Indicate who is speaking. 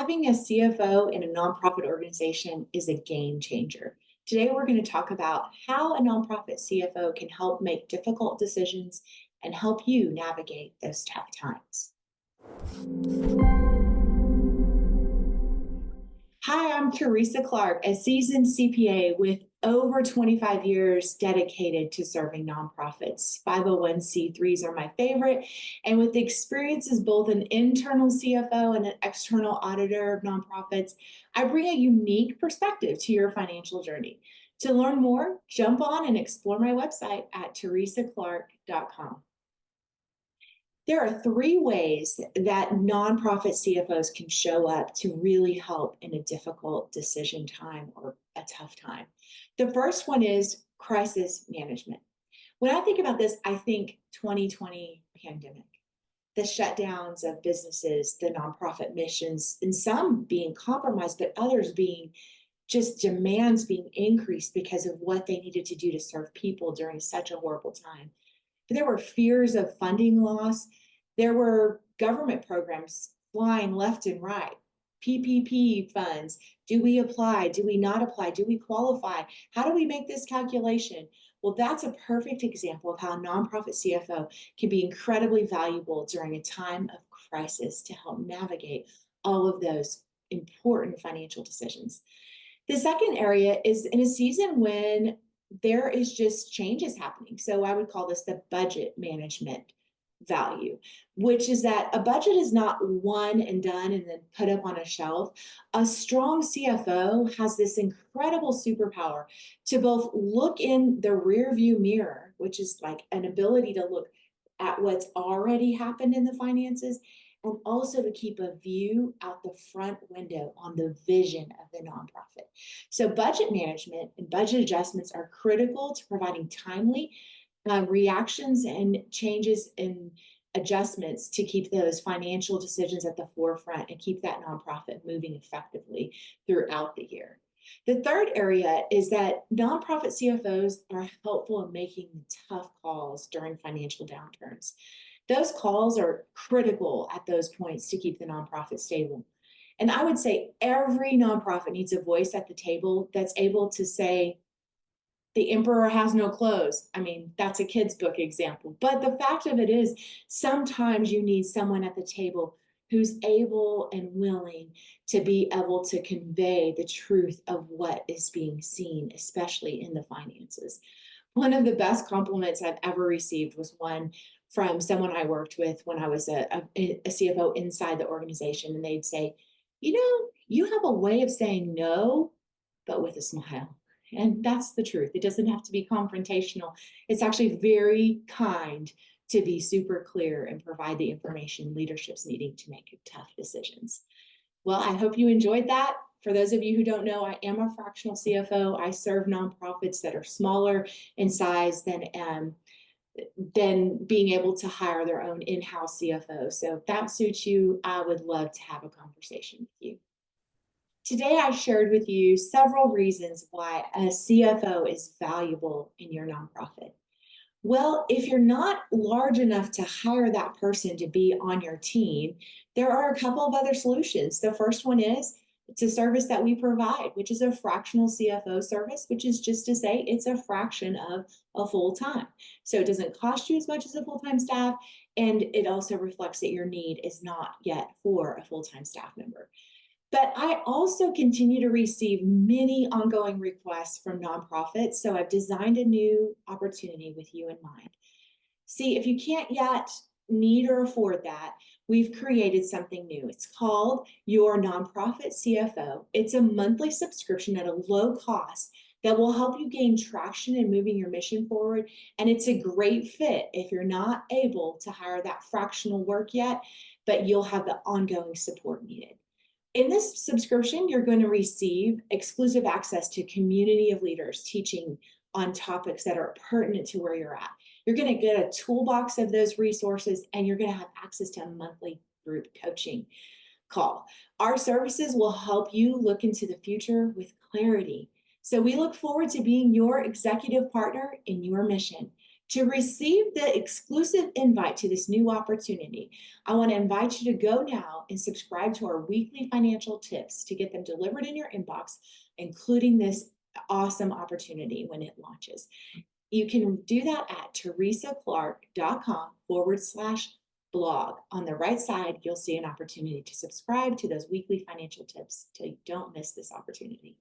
Speaker 1: Having a CFO in a nonprofit organization is a game changer. Today, we're going to talk about how a nonprofit CFO can help make difficult decisions and help you navigate those tough times. Hi, I'm Teresa Clark, a seasoned CPA with over 25 years dedicated to serving nonprofits. 501(c)(3)s are my favorite. And with experience as both an internal CFO and an external auditor of nonprofits, I bring a unique perspective to your financial journey. To learn more, jump on and explore my website at teresaclark.com. There are three ways that nonprofit CFOs can show up to really help in a difficult decision time or a tough time. The first one is crisis management. When I think about this, I think 2020 pandemic, the shutdowns of businesses, the nonprofit missions, and some being compromised, but others being just demands being increased because of what they needed to do to serve people during such a horrible time. But there were fears of funding loss. There were government programs flying left and right, PPP funds. Do we apply? Do we not apply? Do we qualify? How do we make this calculation? Well, that's a perfect example of how a nonprofit CFO can be incredibly valuable during a time of crisis to help navigate all of those important financial decisions. The second area is in a season when there is just changes happening. So I would call this the budget management value, which is that a budget is not one and done and then put up on a shelf. A strong CFO has this incredible superpower to both look in the rear view mirror, which is like an ability to look at what's already happened in the finances, and also to keep a view out the front window on the vision of the nonprofit. So budget management and budget adjustments are critical to providing timely reactions and changes and adjustments to keep those financial decisions at the forefront and keep that nonprofit moving effectively throughout the year. The third area is that nonprofit CFOs are helpful in making tough calls during financial downturns. Those calls are critical at those points to keep the nonprofit stable. And I would say every nonprofit needs a voice at the table that's able to say, the emperor has no clothes. I mean, that's a kid's book example. But the fact of it is, sometimes you need someone at the table who's able and willing to be able to convey the truth of what is being seen, especially in the finances. One of the best compliments I've ever received was one from someone I worked with when I was a CFO inside the organization. And they'd say, you have a way of saying no, but with a smile. And that's the truth. It doesn't have to be confrontational. It's actually very kind to be super clear and provide the information leadership's needing to make tough decisions. Well, I hope you enjoyed that. For those of you who don't know, I am a fractional CFO. I serve nonprofits that are smaller in size than being able to hire their own in-house CFO. So if that suits you, I would love to have a conversation with you. Today, I shared with you several reasons why a CFO is valuable in your nonprofit. Well, if you're not large enough to hire that person to be on your team, there are a couple of other solutions. The first one is it's a service that we provide, which is a fractional CFO service, which is just to say it's a fraction of a full-time. So it doesn't cost you as much as a full-time staff, and it also reflects that your need is not yet for a full-time staff member. But I also continue to receive many ongoing requests from nonprofits, so I've designed a new opportunity with you in mind. See, if you can't yet need or afford that, we've created something new. It's called Your Nonprofit CFO. It's a monthly subscription at a low cost that will help you gain traction in moving your mission forward. And it's a great fit if you're not able to hire that fractional work yet, but you'll have the ongoing support needed. In this subscription, you're going to receive exclusive access to a community of leaders teaching on topics that are pertinent to where you're at. You're going to get a toolbox of those resources, and you're going to have access to a monthly group coaching call. Our services will help you look into the future with clarity. So we look forward to being your executive partner in your mission. To receive the exclusive invite to this new opportunity, I want to invite you to go now and subscribe to our weekly financial tips to get them delivered in your inbox, including this awesome opportunity when it launches. You can do that at teresaclark.com/blog. On the right side, you'll see an opportunity to subscribe to those weekly financial tips so you don't miss this opportunity.